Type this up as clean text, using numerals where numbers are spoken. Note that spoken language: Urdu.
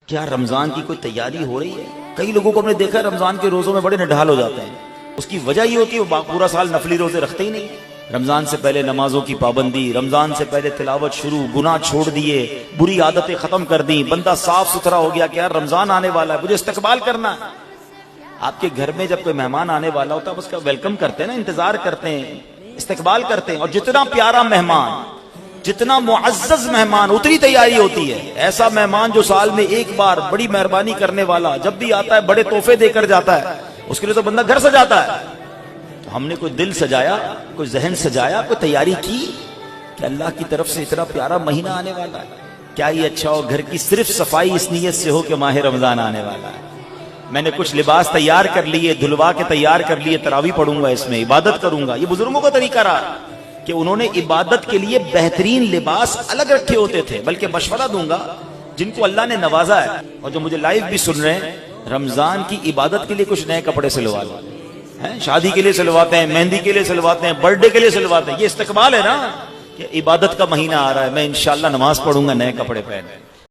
کیا رمضان کی کوئی تیاری ہو رہی ہے؟ کئی لوگوں کو ہم نے دیکھا ہے رمضان کے روزوں میں بڑے نڈھال ہو جاتے ہیں. اس کی وجہ یہ ہوتی ہے وہ پورا سال نفلی روزے رکھتے ہی نہیں. رمضان سے پہلے نمازوں کی پابندی، رمضان سے پہلے تلاوت شروع، گناہ چھوڑ دیے، بری عادتیں ختم کر دی، بندہ صاف ستھرا ہو گیا کہ یار رمضان آنے والا ہے، مجھے استقبال کرنا ہے. آپ کے گھر میں جب کوئی مہمان آنے والا ہوتا ہے اس کا ویلکم کرتے ہیں نا، انتظار کرتے ہیں، استقبال کرتے ہیں. اور جتنا پیارا مہمان، جتنا معزز مہمان، اتنی تیاری ہوتی ہے. ایسا مہمان جو سال میں ایک بار بڑی مہربانی کرنے والا جب بھی آتا ہے بڑے تحفے دے کر جاتا ہے، اس کے لیے تو بندہ گھر سجاتا ہے. تو ہم نے کوئی دل سجایا، کوئی ذہن سجایا، کوئی تیاری کی کہ اللہ کی طرف سے اتنا پیارا مہینہ آنے والا ہے. کیا یہ اچھا ہو گھر کی صرف صفائی اس نیت سے ہو کہ ماہ رمضان آنے والا ہے. میں نے کچھ لباس تیار کر لیے، دھلوا کے تیار کر لیے، تراویح پڑھوں گا، اس میں عبادت کروں گا. یہ بزرگوں کا طریقہ رہا کہ انہوں نے عبادت کے لیے بہترین لباس الگ رکھے ہوتے تھے. بلکہ مشورہ دوں گا جن کو اللہ نے نوازا ہے اور جو مجھے لائیو بھی سن رہے ہیں، رمضان کی عبادت کے لیے کچھ نئے کپڑے سلوا لو. شادی کے لیے سلواتے ہیں، مہندی کے لیے سلواتے ہیں، برتھ ڈے کے لیے سلواتے ہیں. یہ استقبال ہے نا کہ عبادت کا مہینہ آ رہا ہے، میں انشاءاللہ نماز پڑھوں گا نئے کپڑے پہن.